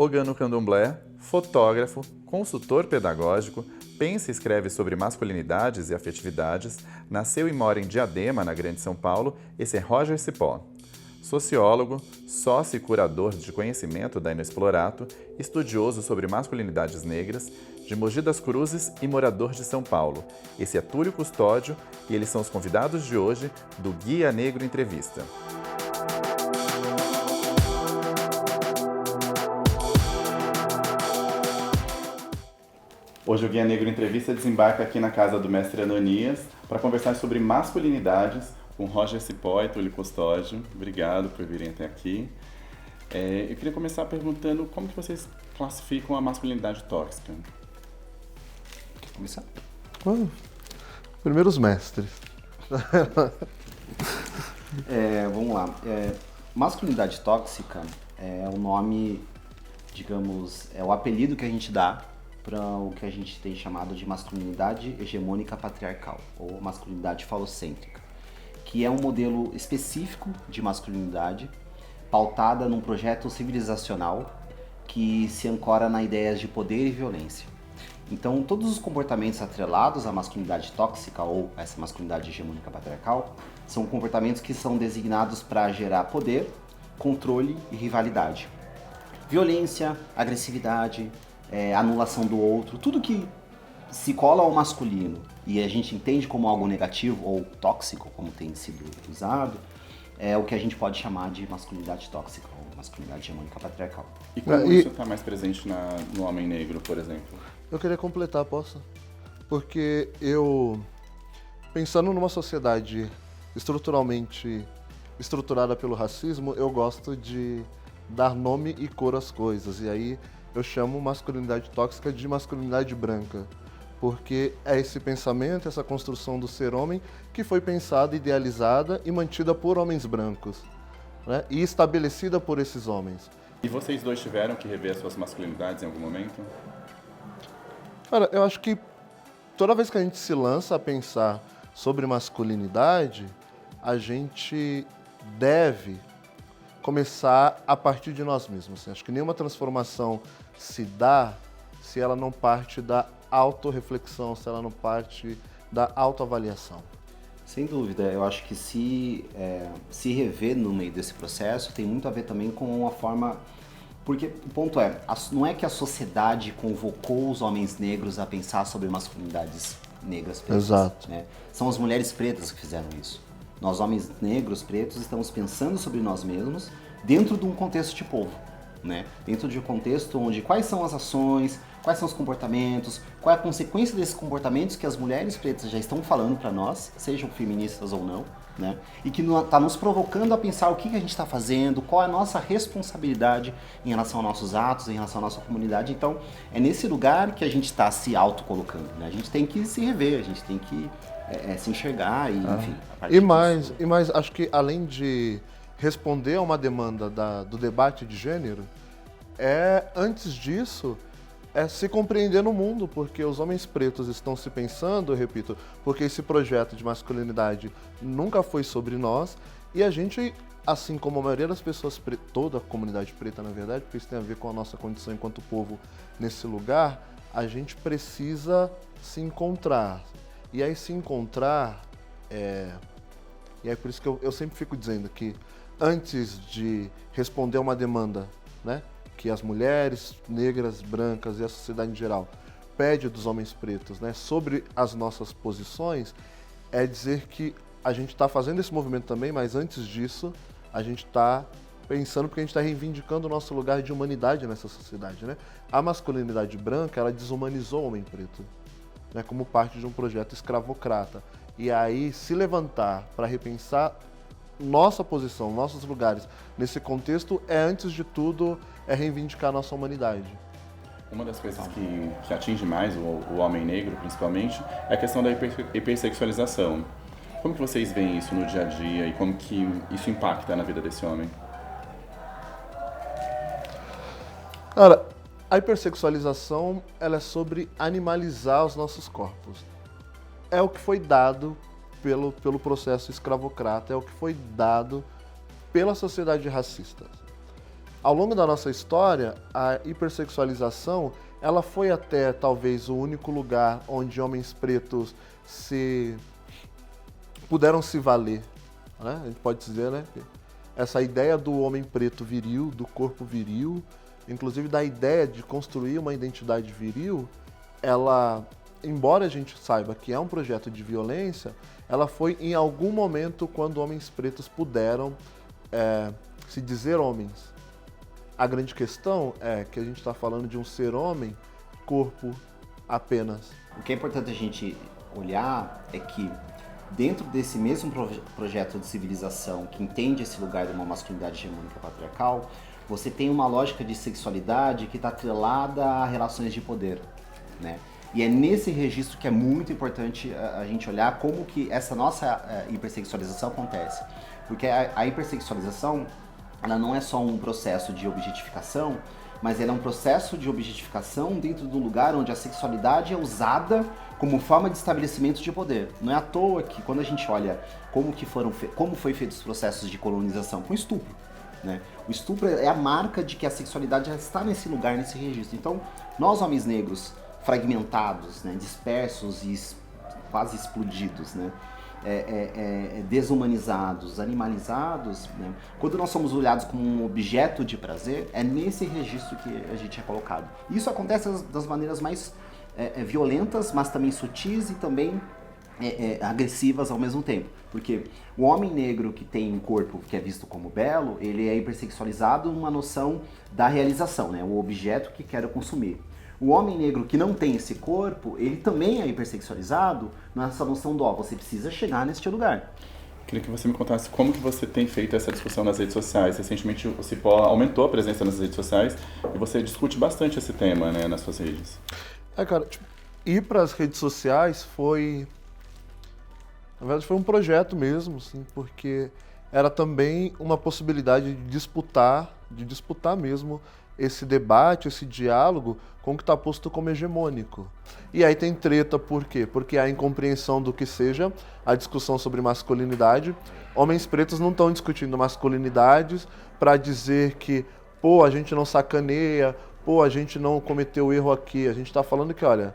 Ogano Candomblé, fotógrafo, consultor pedagógico, pensa e escreve sobre masculinidades e afetividades, nasceu e mora em Diadema, na Grande São Paulo, esse é Roger Cipó. Sociólogo, sócio e curador de conhecimento da Inexplorato, estudioso sobre masculinidades negras, de Mogi das Cruzes e morador de São Paulo. Esse é Túlio Custódio e eles são os convidados de hoje do Guia Negro Entrevista. Hoje o Guia Negro Entrevista desembarca aqui na casa do mestre Ananias para conversar sobre masculinidades com Roger Cipó e Túlio Custódio. Obrigado por virem até aqui. Eu queria começar perguntando como que vocês classificam a masculinidade tóxica. Quer começar? Primeiro os mestres. Vamos lá. Masculinidade tóxica é o nome, digamos, é o apelido que a gente dá para o que a gente tem chamado de masculinidade hegemônica patriarcal, ou masculinidade falocêntrica, que é um modelo específico de masculinidade pautada num projeto civilizacional que se ancora na ideias de poder e violência. Então, todos os comportamentos atrelados à masculinidade tóxica ou essa masculinidade hegemônica patriarcal são comportamentos que são designados para gerar poder, controle e rivalidade. Violência, agressividade, anulação do outro, tudo que se cola ao masculino e a gente entende como algo negativo ou tóxico, como tem sido usado, é o que a gente pode chamar de masculinidade tóxica ou masculinidade hegemônica patriarcal. E como isso está mais presente no homem negro, por exemplo? Eu queria completar, posso? Porque pensando numa sociedade estruturalmente estruturada pelo racismo, eu gosto de dar nome e cor às coisas. E aí eu chamo masculinidade tóxica de masculinidade branca. Porque é esse pensamento, essa construção do ser homem que foi pensada, idealizada e mantida por homens brancos, né? E estabelecida por esses homens. E vocês dois tiveram que rever as suas masculinidades em algum momento? Cara, eu acho que toda vez que a gente se lança a pensar sobre masculinidade, a gente deve começar a partir de nós mesmos. Assim. Acho que nenhuma transformação se dá se ela não parte da autorreflexão, se ela não parte da autoavaliação. Sem dúvida, eu acho que se rever no meio desse processo tem muito a ver também com uma forma... Porque o ponto não é que a sociedade convocou os homens negros a pensar sobre masculinidades negras pretas. Exato. Né? São as mulheres pretas que fizeram isso. Nós, homens negros, pretos, estamos pensando sobre nós mesmos dentro de um contexto de povo. Né? Dentro de um contexto onde quais são as ações, quais são os comportamentos, qual é a consequência desses comportamentos que as mulheres pretas já estão falando para nós, sejam feministas ou não, né? E que está nos provocando a pensar o que a gente está fazendo, qual é a nossa responsabilidade em relação aos nossos atos, em relação à nossa comunidade. Então, é nesse lugar que a gente está se autocolocando. Né? A gente tem que se rever, a gente tem que se enxergar e, enfim... E mais, acho que além de responder a uma demanda do debate de gênero, antes disso, se compreender no mundo, porque os homens pretos estão se pensando, eu repito, porque esse projeto de masculinidade nunca foi sobre nós, e a gente, assim como a maioria das pessoas, toda a comunidade preta, na verdade, porque isso tem a ver com a nossa condição enquanto povo nesse lugar, a gente precisa se encontrar. E aí se encontrar, e aí por isso que eu sempre fico dizendo que antes de responder a uma demanda, né, que as mulheres negras, brancas e a sociedade em geral pede dos homens pretos, né, sobre as nossas posições, é dizer que a gente está fazendo esse movimento também, mas antes disso, a gente está pensando porque a gente está reivindicando o nosso lugar de humanidade nessa sociedade. Né? A masculinidade branca, ela desumanizou o homem preto, né, como parte de um projeto escravocrata. E aí, se levantar para repensar nossa posição, nossos lugares nesse contexto antes de tudo, reivindicar a nossa humanidade. Uma das coisas que atinge mais o homem negro, principalmente, é a questão da hipersexualização. Como que vocês veem isso no dia a dia e como que isso impacta na vida desse homem? Cara, a hipersexualização, ela é sobre animalizar os nossos corpos. É o que foi dado pelo processo escravocrata, é o que foi dado pela sociedade racista. ao longo da nossa história, a hipersexualização, ela foi até talvez o único lugar onde homens pretos puderam se valer, né? A gente pode dizer, né? Essa ideia do homem preto viril, do corpo viril, inclusive da ideia de construir uma identidade viril, ela, embora a gente saiba que é um projeto de violência, ela foi em algum momento quando homens pretos puderam se dizer homens. A grande questão é que a gente está falando de um ser homem, corpo apenas. O que é importante a gente olhar é que dentro desse mesmo projeto de civilização que entende esse lugar de uma masculinidade hegemônica patriarcal, você tem uma lógica de sexualidade que está atrelada a relações de poder, né? E é nesse registro que é muito importante a gente olhar como que essa nossa hipersexualização acontece. Porque a hipersexualização, ela não é só um processo de objetificação, mas ela é um processo de objetificação dentro do lugar onde a sexualidade é usada como forma de estabelecimento de poder. Não é à toa que quando a gente olha como foi feito os processos de colonização com estupro, né? O estupro é a marca de que a sexualidade já está nesse lugar, nesse registro. Então, nós homens negros fragmentados, né, dispersos e quase explodidos, né, desumanizados, animalizados, né, quando nós somos olhados como um objeto de prazer, é nesse registro que a gente é colocado. Isso acontece das maneiras mais violentas, mas também sutis e também agressivas ao mesmo tempo. Porque o homem negro que tem um corpo que é visto como belo, ele é hipersexualizado numa noção da realização, né, o objeto que quero consumir. O homem negro que não tem esse corpo, ele também é hipersexualizado nessa noção do, você precisa chegar neste lugar. Queria que você me contasse como que você tem feito essa discussão nas redes sociais. Recentemente o Cipó aumentou a presença nas redes sociais e você discute bastante esse tema, né, nas suas redes. Cara, ir para as redes sociais na verdade foi um projeto mesmo, assim, porque era também uma possibilidade de disputar mesmo esse debate, esse diálogo com o que está posto como hegemônico. E aí tem treta, por quê? Porque há incompreensão do que seja a discussão sobre masculinidade. Homens pretos não estão discutindo masculinidades para dizer que, a gente não sacaneia, a gente não cometeu erro aqui. A gente está falando que, olha,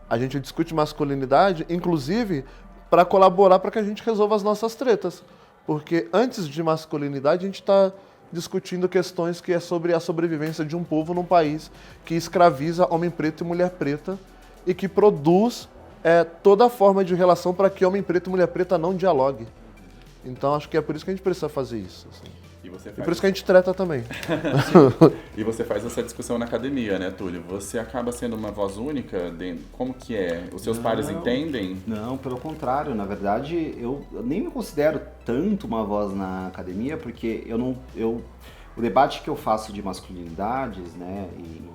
a gente discute masculinidade, inclusive, para colaborar para que a gente resolva as nossas tretas. Porque antes de masculinidade, a gente está discutindo questões que é sobre a sobrevivência de um povo num país que escraviza homem preto e mulher preta e que produz toda forma de relação para que homem preto e mulher preta não dialogue. Então acho que é por isso que a gente precisa fazer isso. Assim. E por isso que a gente treta também. E você faz essa discussão na academia, né, Túlio? Você acaba sendo uma voz única? Como que é? Os seus pares entendem? Não, pelo contrário. Na verdade, eu nem me considero tanto uma voz na academia, porque o debate que eu faço de masculinidades, né,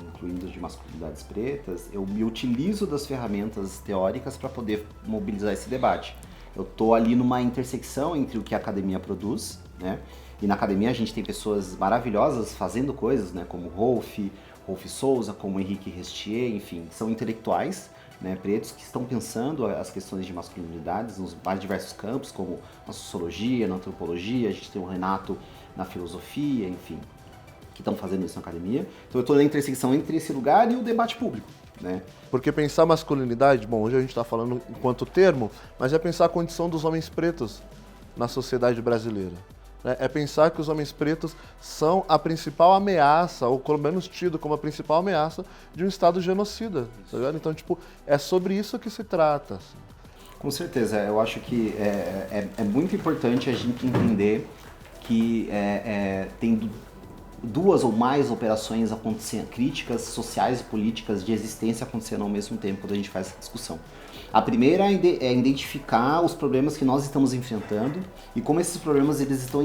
incluindo de masculinidades pretas, eu me utilizo das ferramentas teóricas para poder mobilizar esse debate. Eu estou ali numa intersecção entre o que a academia produz, né? E na academia a gente tem pessoas maravilhosas fazendo coisas, né? Como Rolf Souza, como Henrique Restier, enfim, são intelectuais, né, pretos que estão pensando as questões de masculinidades nos mais diversos campos, como na sociologia, na antropologia, a gente tem o Renato na filosofia, enfim, que estão fazendo isso na academia. Então eu estou na intersecção entre esse lugar e o debate público, né? Porque pensar masculinidade, hoje a gente está falando enquanto termo, mas é pensar a condição dos homens pretos na sociedade brasileira. É pensar que os homens pretos são a principal ameaça, ou pelo menos tido como a principal ameaça de um Estado genocida. Tá ligado? Então, é sobre isso que se trata. Assim. Com certeza, eu acho que é muito importante a gente entender que tem duas ou mais operações acontecendo, críticas sociais e políticas de existência acontecendo ao mesmo tempo quando a gente faz essa discussão. A primeira é identificar os problemas que nós estamos enfrentando e como esses problemas eles estão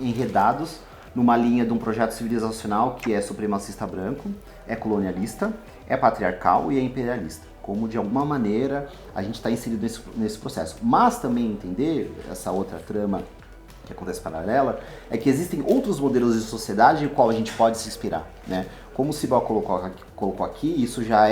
enredados numa linha de um projeto civilizacional que é supremacista branco, é colonialista, é patriarcal e é imperialista. Como de alguma maneira a gente está inserido nesse processo. Mas também entender essa outra trama que acontece paralela, é que existem outros modelos de sociedade em qual a gente pode se inspirar, né? Como o Cibal colocou aqui, isso já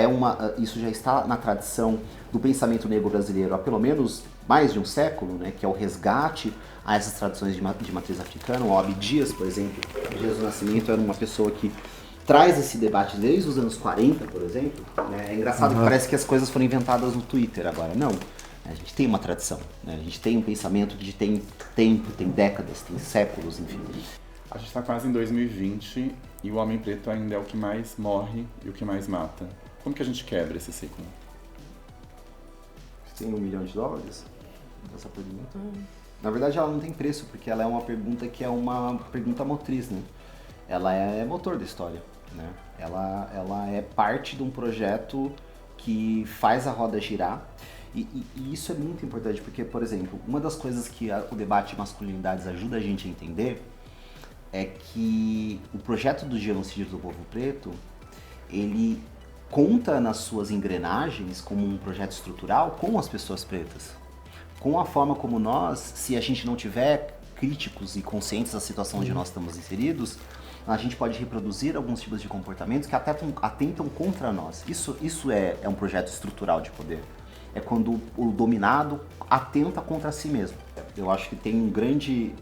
está na tradição do pensamento negro brasileiro há pelo menos mais de um século, né? Que é o resgate a essas tradições de matriz africana. O Obi Dias, por exemplo, Dias do Nascimento era uma pessoa que traz esse debate desde os anos 40, por exemplo. Né? É engraçado que parece que as coisas foram inventadas no Twitter agora. Não. A gente tem uma tradição, né? A gente tem um pensamento que tem tempo, tem décadas, tem séculos, enfim. A gente está quase em 2020 e o homem preto ainda é o que mais morre e o que mais mata. Como que a gente quebra esse ciclo? Você tem $1 milhão? Essa pergunta, na verdade, ela não tem preço, porque ela é uma pergunta que é uma pergunta motriz, né? Ela é motor da história, né? Ela é parte de um projeto que faz a roda girar. E isso é muito importante, porque, por exemplo, uma das coisas que o debate de masculinidades ajuda a gente a entender é que o projeto do genocídio do povo preto, ele conta nas suas engrenagens como um projeto estrutural com as pessoas pretas. Com a forma como nós, se a gente não tiver críticos e conscientes da situação onde nós estamos inseridos, a gente pode reproduzir alguns tipos de comportamentos que atentam contra nós. Isso é um projeto estrutural de poder. É quando o dominado atenta contra si mesmo. Eu acho que tem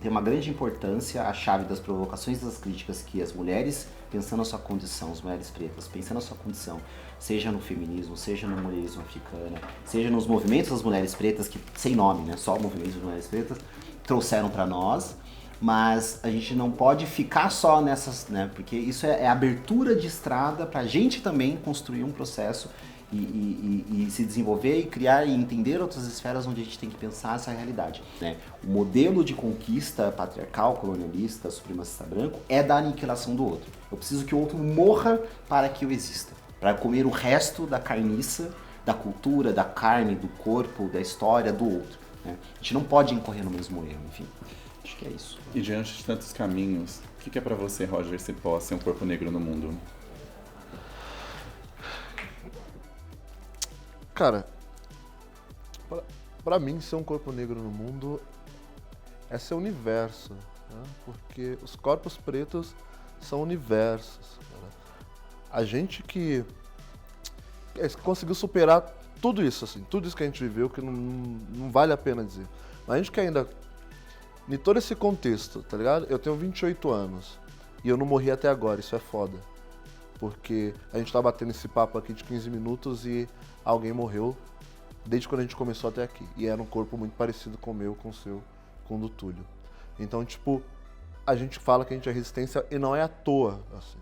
uma grande importância a chave das provocações e das críticas que as mulheres, pensando a sua condição, as mulheres pretas, pensando a sua condição, seja no feminismo, seja no mulherismo africano, seja nos movimentos das mulheres pretas, que sem nome, né, só o movimento das mulheres pretas, trouxeram para nós, mas a gente não pode ficar só nessas, né, porque isso é abertura de estrada para a gente também construir um processo e se desenvolver e criar e entender outras esferas onde a gente tem que pensar essa realidade, né? O modelo de conquista patriarcal, colonialista, supremacista branco é da aniquilação do outro. Eu preciso que o outro morra para que eu exista, para comer o resto da carniça, da cultura, da carne, do corpo, da história do outro, né? A gente não pode incorrer no mesmo erro, enfim. Acho que é isso. E diante de tantos caminhos, o que é para você, Roger Cipó, ser um corpo negro no mundo? Cara, pra mim, ser um corpo negro no mundo é ser universo, né? Porque os corpos pretos são universos, cara. A gente que conseguiu superar tudo isso, assim, tudo isso que a gente viveu, que não vale a pena dizer. Mas a gente que ainda, em todo esse contexto, tá ligado? Eu tenho 28 anos e eu não morri até agora, isso é foda. Porque a gente tá batendo esse papo aqui de 15 minutos e alguém morreu desde quando a gente começou até aqui. E era um corpo muito parecido com o meu, com o seu, com o do Túlio. Então, tipo, a gente fala que a gente é resistência e não é à toa, assim,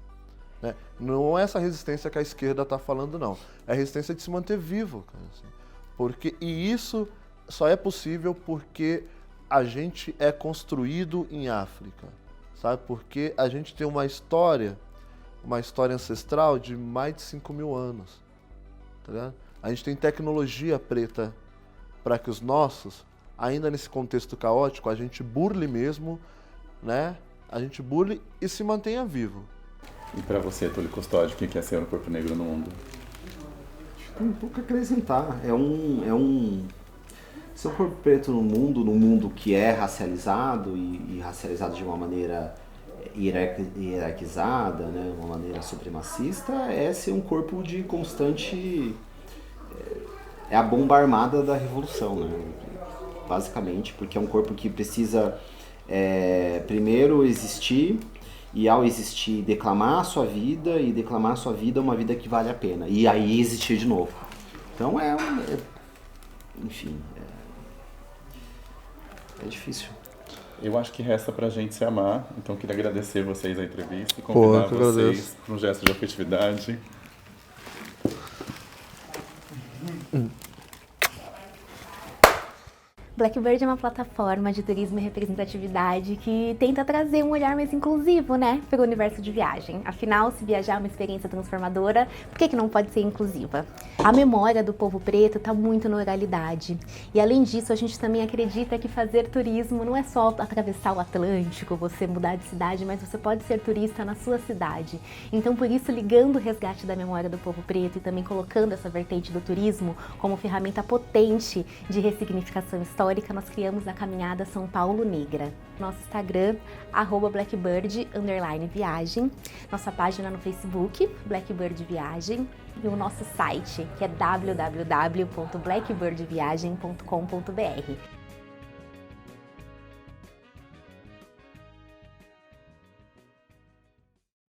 né? Não é essa resistência que a esquerda tá falando, não. É a resistência de se manter vivo, cara, assim. E isso só é possível porque a gente é construído em África, sabe? Porque a gente tem uma história ancestral de mais de 5.000 anos, tá ligado? A gente tem tecnologia preta para que os nossos, ainda nesse contexto caótico, a gente burle mesmo, né? A gente burle e se mantenha vivo. E para você, Túlio Custódio, o que é ser um corpo negro no mundo? Tem um pouco a acrescentar. Ser um corpo preto no mundo que é racializado e racializado de uma maneira hierarquizada, né, uma maneira supremacista, é ser um corpo de constante... É a bomba armada da revolução, né? Basicamente, porque é um corpo que precisa primeiro existir e, ao existir, declamar a sua vida, e declamar a sua vida uma vida que vale a pena, e aí existir de novo. Então enfim, é difícil. Eu acho que resta pra gente se amar, então queria agradecer vocês a entrevista e convidar vocês para um gesto de afetividade. Blackbird é uma plataforma de turismo e representatividade que tenta trazer um olhar mais inclusivo, né, para o universo de viagem. Afinal, se viajar é uma experiência transformadora, por que não pode ser inclusiva? A memória do povo preto está muito na oralidade. E além disso, a gente também acredita que fazer turismo não é só atravessar o Atlântico, você mudar de cidade, mas você pode ser turista na sua cidade. Então, por isso, ligando o resgate da memória do povo preto e também colocando essa vertente do turismo como ferramenta potente de ressignificação histórica, histórica nós criamos a caminhada São Paulo Negra. Nosso Instagram, @blackbird_viagem. Nossa página no Facebook, Blackbird Viagem. E o nosso site, que é www.blackbirdviagem.com.br.